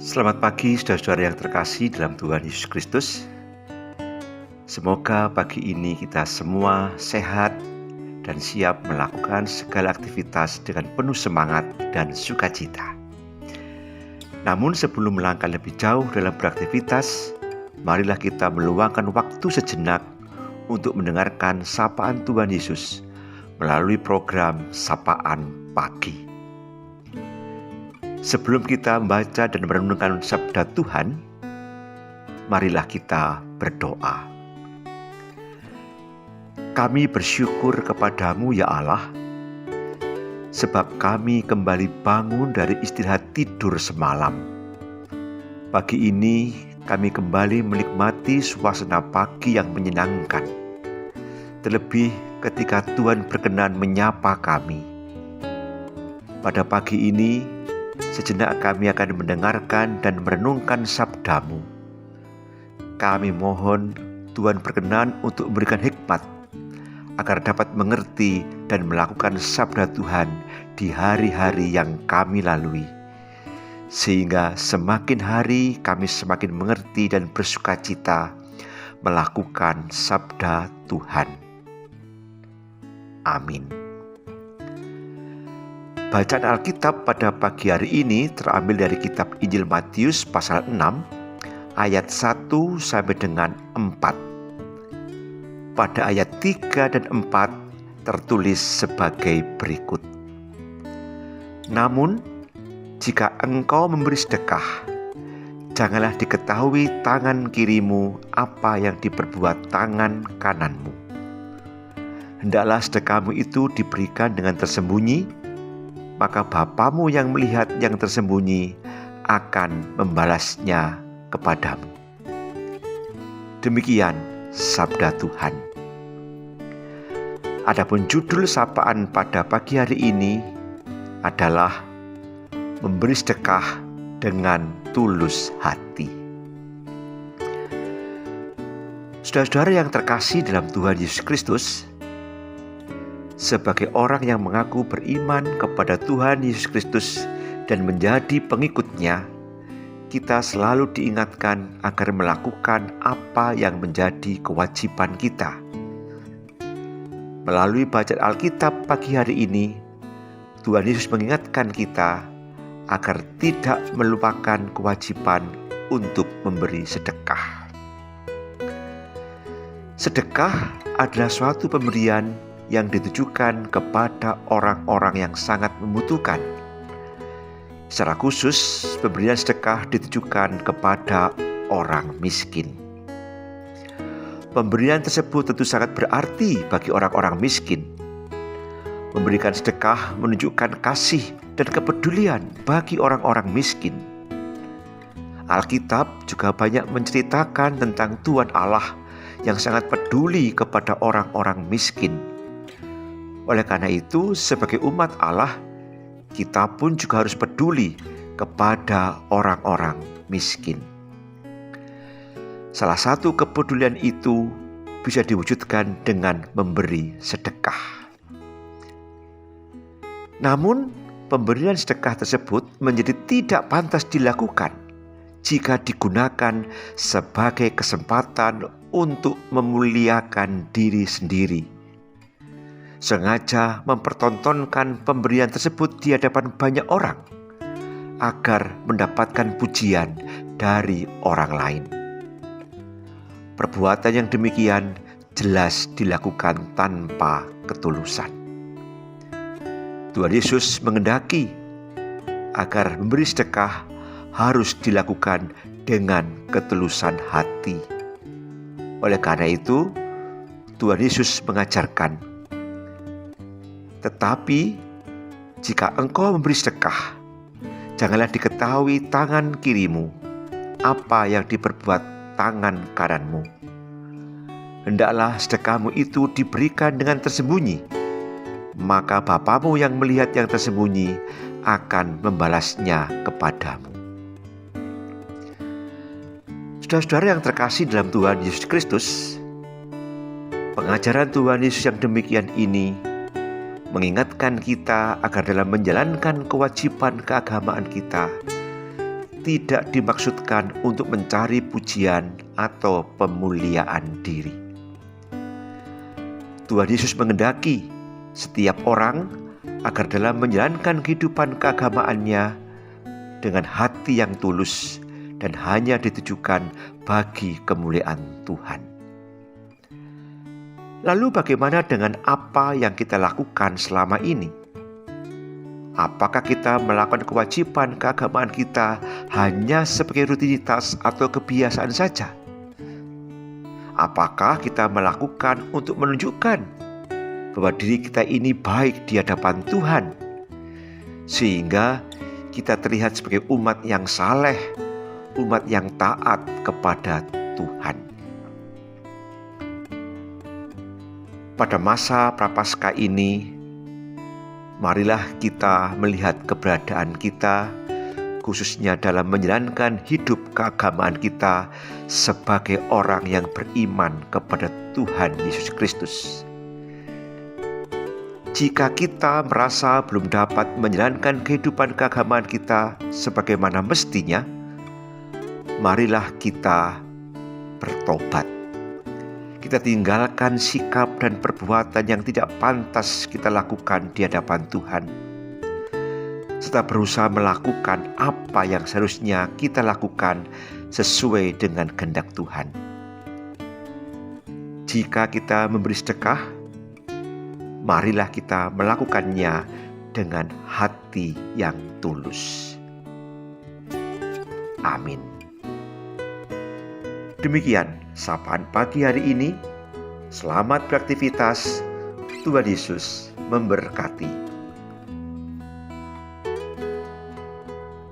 Selamat pagi saudara-saudara yang terkasih dalam Tuhan Yesus Kristus. Semoga pagi ini kita semua sehat dan siap melakukan segala aktivitas dengan penuh semangat dan sukacita. Namun sebelum melangkah lebih jauh dalam beraktivitas, marilah kita meluangkan waktu sejenak untuk mendengarkan sapaan Tuhan Yesus melalui program Sapaan Pagi. Sebelum kita membaca dan merenungkan sabda Tuhan, marilah kita berdoa. Kami bersyukur kepadamu ya Allah, sebab kami kembali bangun dari istirahat tidur semalam. Pagi ini kami kembali menikmati suasana pagi yang menyenangkan. Terlebih ketika Tuhan berkenan menyapa kami. Pada pagi ini, sejenak kami akan mendengarkan dan merenungkan sabda-Mu. Kami mohon Tuhan berkenan untuk memberikan hikmat agar dapat mengerti dan melakukan sabda Tuhan di hari-hari yang kami lalui. Sehingga semakin hari kami semakin mengerti dan bersukacita melakukan sabda Tuhan. Amin. Bacaan Alkitab pada pagi hari ini terambil dari kitab Injil Matius pasal 6 ayat 1 sampai dengan 4. Pada ayat 3 dan 4 tertulis sebagai berikut. Namun, jika engkau memberi sedekah, janganlah diketahui tangan kirimu apa yang diperbuat tangan kananmu. Hendaklah sedekahmu itu diberikan dengan tersembunyi, maka Bapamu yang melihat yang tersembunyi akan membalasnya kepadamu. Demikian sabda Tuhan. Adapun judul sapaan pada pagi hari ini adalah memberi sedekah dengan tulus hati. Saudara-saudara yang terkasih dalam Tuhan Yesus Kristus, sebagai orang yang mengaku beriman kepada Tuhan Yesus Kristus dan menjadi pengikutnya, kita selalu diingatkan agar melakukan apa yang menjadi kewajiban kita. Melalui bacaan Alkitab pagi hari ini, Tuhan Yesus mengingatkan kita agar tidak melupakan kewajiban untuk memberi sedekah. Sedekah adalah suatu pemberian yang ditujukan kepada orang-orang yang sangat membutuhkan. Secara khusus, pemberian sedekah ditujukan kepada orang miskin. Pemberian tersebut tentu sangat berarti bagi orang-orang miskin. Memberikan sedekah menunjukkan kasih dan kepedulian bagi orang-orang miskin. Alkitab juga banyak menceritakan tentang Tuhan Allah yang sangat peduli kepada orang-orang miskin. Oleh karena itu, sebagai umat Allah, kita pun juga harus peduli kepada orang-orang miskin. Salah satu kepedulian itu bisa diwujudkan dengan memberi sedekah. Namun, pemberian sedekah tersebut menjadi tidak pantas dilakukan jika digunakan sebagai kesempatan untuk memuliakan diri sendiri. Sengaja mempertontonkan pemberian tersebut di hadapan banyak orang agar mendapatkan pujian dari orang lain. Perbuatan yang demikian jelas dilakukan tanpa ketulusan. Tuhan Yesus menghendaki agar memberi sedekah harus dilakukan dengan ketulusan hati. Oleh karena itu, Tuhan Yesus mengajarkan, tetapi jika engkau memberi sedekah, janganlah diketahui tangan kirimu apa yang diperbuat tangan kananmu. Hendaklah sedekahmu itu diberikan dengan tersembunyi, maka Bapamu yang melihat yang tersembunyi akan membalasnya kepadamu. Saudara-saudara yang terkasih dalam Tuhan Yesus Kristus, pengajaran Tuhan Yesus yang demikian ini mengingatkan kita agar dalam menjalankan kewajiban keagamaan kita, tidak dimaksudkan untuk mencari pujian atau pemuliaan diri. Tuhan Yesus menghendaki setiap orang agar dalam menjalankan kehidupan keagamaannya dengan hati yang tulus dan hanya ditujukan bagi kemuliaan Tuhan. Lalu bagaimana dengan apa yang kita lakukan selama ini? Apakah kita melakukan kewajiban keagamaan kita hanya sebagai rutinitas atau kebiasaan saja? Apakah kita melakukan untuk menunjukkan bahwa diri kita ini baik di hadapan Tuhan, sehingga kita terlihat sebagai umat yang saleh, umat yang taat kepada Tuhan? Pada masa Prapaskah ini, marilah kita melihat keberadaan kita, khususnya dalam menjalankan hidup keagamaan kita sebagai orang yang beriman kepada Tuhan Yesus Kristus. Jika kita merasa belum dapat menjalankan kehidupan keagamaan kita sebagaimana mestinya, marilah kita bertobat. Kita tinggalkan sikap dan perbuatan yang tidak pantas kita lakukan di hadapan Tuhan, serta berusaha melakukan apa yang seharusnya kita lakukan sesuai dengan kehendak Tuhan. Jika kita memberi sedekah, marilah kita melakukannya dengan hati yang tulus. Amin. Demikian sapaan pagi hari ini. Selamat beraktivitas. Tuhan Yesus memberkati.